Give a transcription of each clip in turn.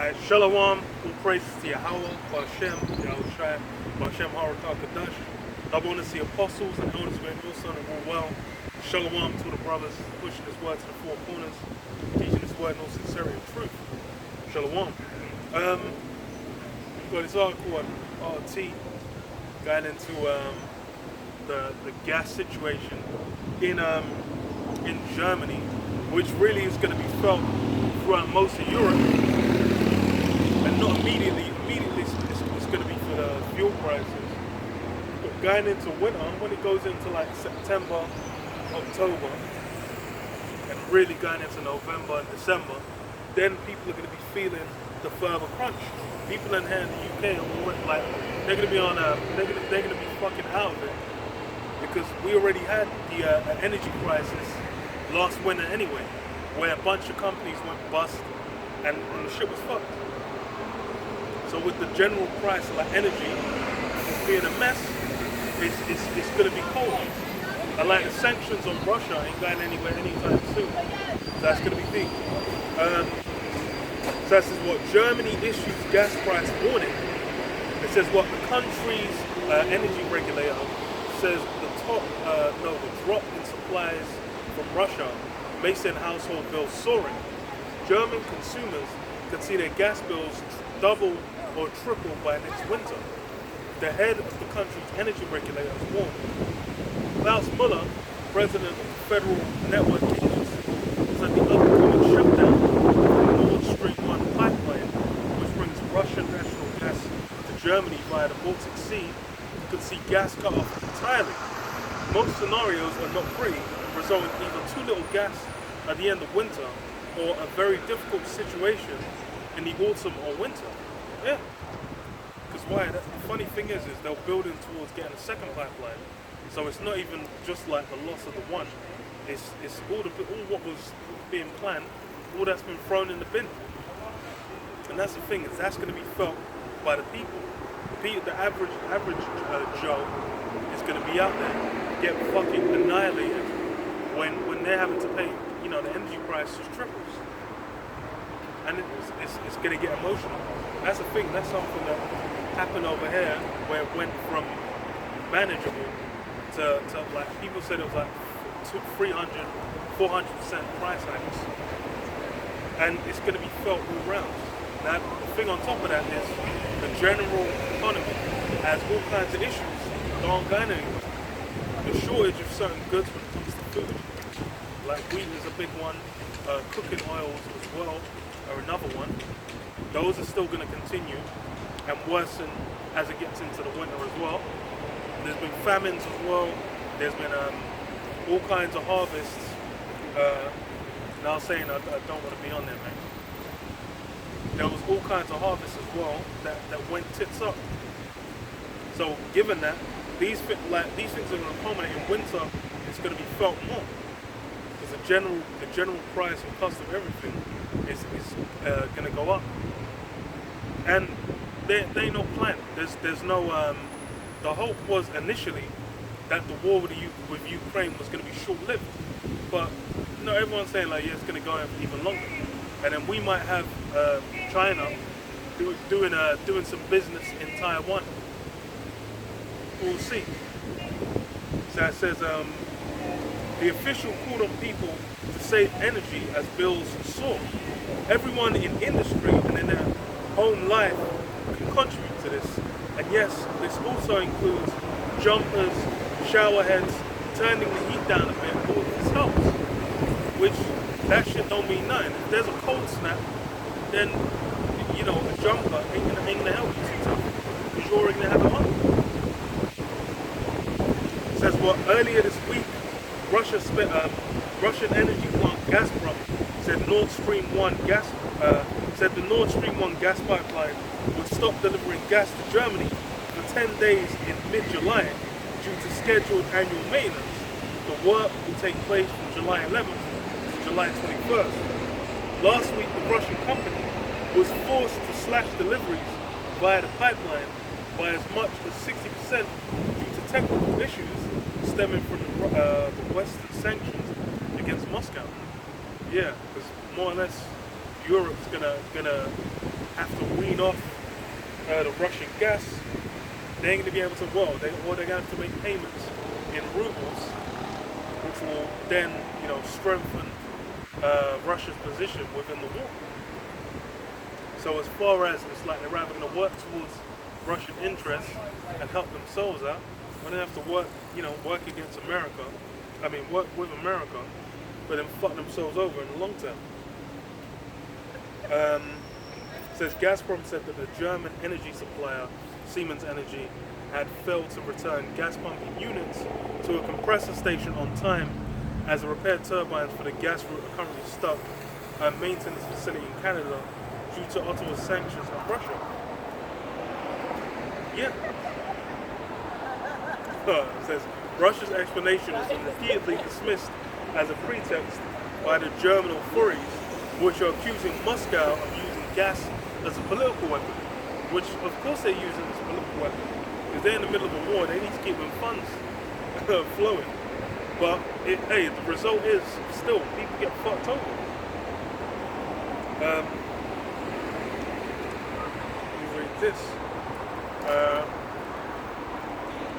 Shalom, all praises to Yahweh, Bashem, Yahushua, Bashem Harakah Kadash. I want to see apostles and elders of your son and rule well. Shalom to the brothers pushing this word to the four corners, teaching this word in all sincerity and truth. Shalom. We've got this article on RT going into the gas situation in Germany, which really is going to be felt throughout most of Europe, and not immediately. Immediately, it's going to be for the fuel prices. But going into winter, when it goes into like September, October, and really going into November and December, then people are going to be feeling the further crunch. People in here in the UK are already, like, they're going to be on they're going to be fucking out of it, because we already had the energy crisis last winter anyway, where a bunch of companies went bust and the shit was fucked. So with the general price of like energy being a mess, it's going to be cold. And like the sanctions on Russia ain't going anywhere anytime soon. That's going to be big. So that says what Germany issues gas price warning. It says what the country's energy regulator says the drop in supplies from Russia may send household bills soaring. German consumers could see their gas bills double or triple by next winter. The head of the country's energy regulator warned. Klaus Müller, president of the Federal Network Agency, said the upcoming shutdown of the Nord Stream 1 pipeline, which brings Russian natural gas to Germany via the Baltic Sea, could see gas cut off entirely. Most scenarios are not pretty, resulting in either too little gas at the end of winter or a very difficult situation in the autumn or winter. Yeah. Because why? The funny thing is they're building towards getting a second pipeline. So it's not even just like the loss of the one. It's all what was being planned, all that's been thrown in the bin. And that's the thing, is that's going to be felt by the people. The average Joe is going to be out there, get fucking annihilated when they're having to pay, the energy price just triples. And it's going to get emotional. That's the thing, that's something that happened over here, where it went from manageable to like, people said it was like 300, 400% price hikes. And it's going to be felt all round. Now, the thing on top of that is the general economy has all kinds of issues that aren't going anywhere. The shortage of certain goods when it comes to food, like wheat is a big one, cooking oils as well are another one. Those are still going to continue and worsen as it gets into the winter as well. There's been famines as well. There's been all kinds of harvests. And I was saying I don't want to be on there, man. There was all kinds of harvests as well that went tits up. So given that, these things are going to culminate in winter. It's going to be felt more, because the general price and cost of everything is going to go up. And there ain't no plan. There's no. The hope was initially that the war with Ukraine was going to be short-lived, but everyone's saying like, yeah, it's going to go on for even longer, and then we might have China doing some business in Taiwan. We'll see. So it says the official called on people to save energy as bills soar. Everyone in industry and in their home life can contribute to this. And yes, this also includes jumpers, shower heads, turning the heat down a bit. All of this helps. Which, that shit don't mean nothing. If there's a cold snap, then, a jumper ain't gonna help you too tough, because you're already gonna have it on. It says, earlier this week, Russian energy plant Gazprom said the Nord Stream 1 gas pipeline would stop delivering gas to Germany for 10 days in mid-July due to scheduled annual maintenance. The work will take place from July 11th to July 21st. Last week, the Russian company was forced to slash deliveries via the pipeline by as much as 60% due to technical issues stemming from the Western sanctions against Moscow. Yeah, because more or less Europe's gonna have to wean off the Russian gas, they ain't going to be able to, they're going to have to make payments in rubles, which will then, strengthen Russia's position within the war. So as far as it's like they're rather going to work towards Russian interests and help themselves out, when they have to work, work against America, work with America, but then fuck themselves over in the long term. Says Gazprom said that the German energy supplier Siemens Energy had failed to return gas pumping units to a compressor station on time, as the repaired turbines for the gas route are currently stuck at a maintenance facility in Canada due to Ottawa's sanctions on Russia. Yeah. It says Russia's explanation has been repeatedly dismissed as a pretext by the German authorities, which are accusing Moscow of using gas as a political weapon, which of course they're using as a political weapon, because they're in the middle of a war, they need to keep them funds flowing. But hey, the result is still people get fucked over. Let me read this.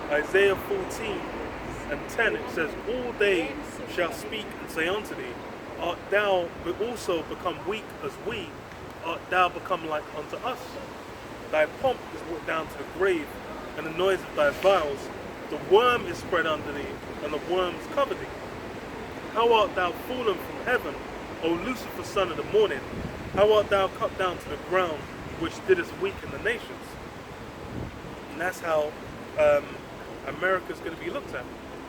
Isaiah 14:10, it says, all they shall speak and say unto thee, art thou also become weak as we? Art thou become like unto us? Thy pomp is brought down to the grave, and the noise of thy vials. The worm is spread under thee, and the worms cover thee. How art thou fallen from heaven, O Lucifer, son of the morning? How art thou cut down to the ground, which didst weaken the nations? And that's how America's going to be looked at.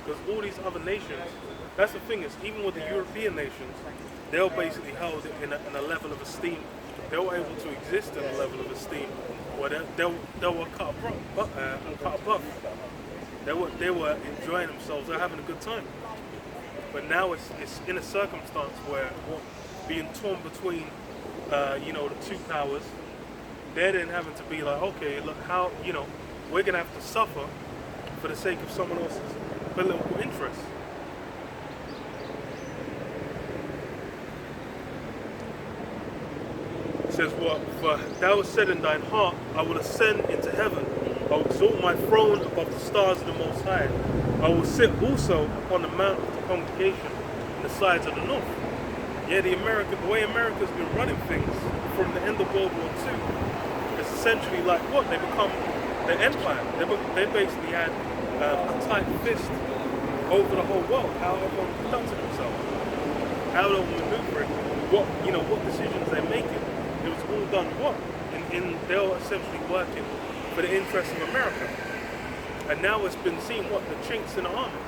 Because all these other nations, that's the thing is, even with the European nations, they're basically held in a level of esteem. They were able to exist in a level of esteem where they were cut above. They were enjoying themselves, they're having a good time. But now it's in a circumstance where being torn between the two powers, they're then having to be like, okay, look how, we're gonna have to suffer for the sake of someone else's political interests. It says what? For thou hast said in thine heart, I will ascend into heaven. I will exalt my throne above the stars of the Most High. I will sit also upon the mount of the congregation in the sides of the north. Yeah, the way America's been running things from the end of World War II, it's essentially like what? They become the empire. They basically had a tight fist over the whole world, how everyone conducted themselves, how they were maneuvering, what decisions they're making. It was all done what? They were essentially working for the interests of America. And now it's been seen what? The chinks in the armor.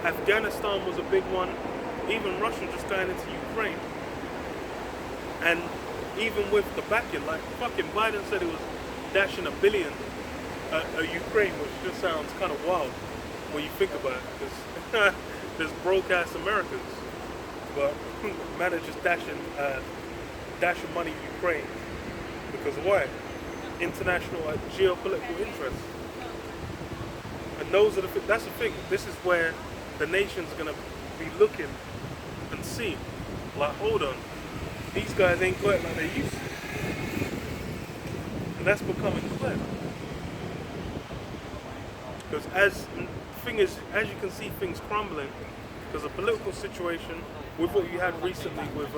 Afghanistan was a big one, even Russia just going into Ukraine. And even with the backing, like fucking Biden said it was dashing $1 billion Ukraine, which just sounds kind of wild when you think about it, because there's broke-ass Americans, but man are just dashing money to Ukraine, because why? International geopolitical interests. And that's the thing, this is where the nation's going to be looking and see, like, hold on, these guys ain't got it like they used to. And that's becoming clear. Because as you can see things crumbling, because the political situation, with what you had recently with,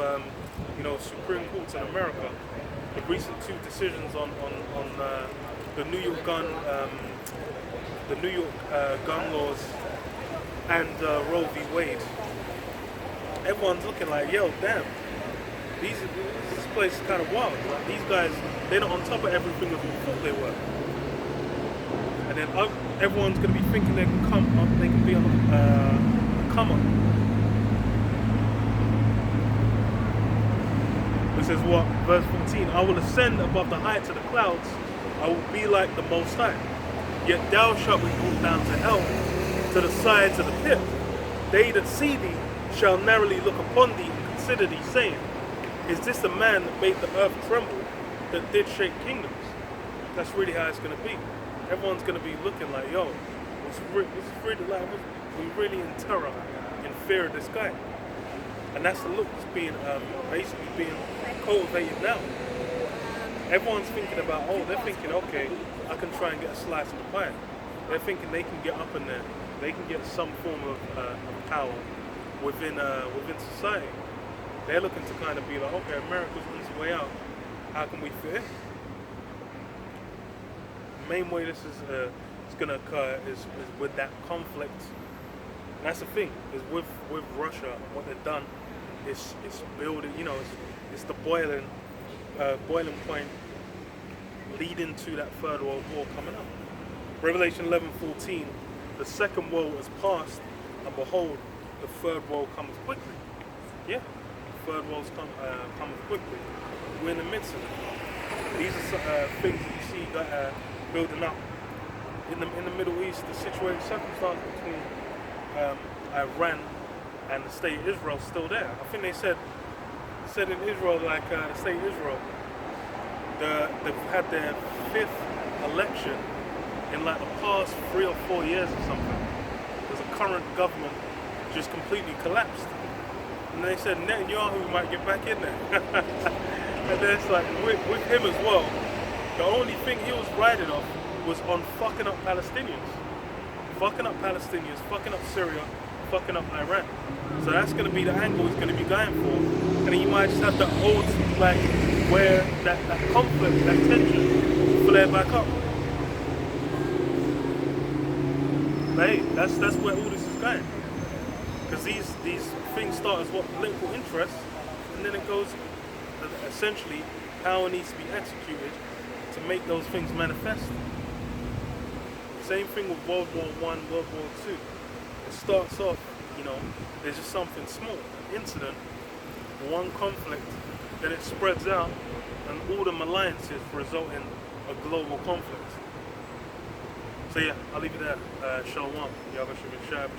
Supreme Courts in America, the recent two decisions on the New York gun laws and Roe v. Wade, everyone's looking like, yo, damn, this place is kind of wild. Like, these guys, they're not on top of everything as we thought they were. And then everyone's going to be thinking they can come up, they can be on a come up. It says what? Verse 14, I will ascend above the heights of the clouds, I will be like the Most High. Yet thou shalt be brought down to hell, to the sides of the pit. They that see thee shall narrowly look upon thee and consider thee, saying, is this the man that made the earth tremble, that did shake kingdoms? That's really how it's going to be. Everyone's going to be looking like, yo, this is really like, we're really in terror, in fear of this guy. And that's the look that's being, basically being cultivated now. everyone's thinking about, they're thinking, okay, I can try and get a slice of the pie. They're thinking they can get up in there, they can get some form of power within society. They're looking to kind of be like, okay, America's on its way out. How can we fit in? The main way this is going to occur is with that conflict. And that's the thing, is with Russia, what they've done is building, it's the boiling point leading to that Third World War coming up. Revelation 11:14, the second world has passed, and behold, the third world comes quickly. Yeah, the third world comes quickly. We're in the midst of it. These are things that you see that building up in the Middle East. The circumstance between Iran and the state of Israel is still there. I think they said in Israel, like the state of Israel, they've had their 5th election in like the past 3 or 4 years or something. Because the current government just completely collapsed. And they said Netanyahu might get back in there. And then it's like, with him as well, the only thing he was riding off was on fucking up Palestinians. Fucking up Palestinians, fucking up Syria, fucking up Iran. So that's going to be the angle he's going to be going for. And he might just have to hold, like, where that conflict, that tension, flare back up. But hey, that's where all this is going. Because these things start as what political interests, and then it goes, essentially, power needs to be executed to make those things manifest. Same thing with World War I, World War II. It starts off, there's just something small, an incident, one conflict, then it spreads out, and all them alliances result in a global conflict. So yeah, I'll leave it there. Shalom. Shalom.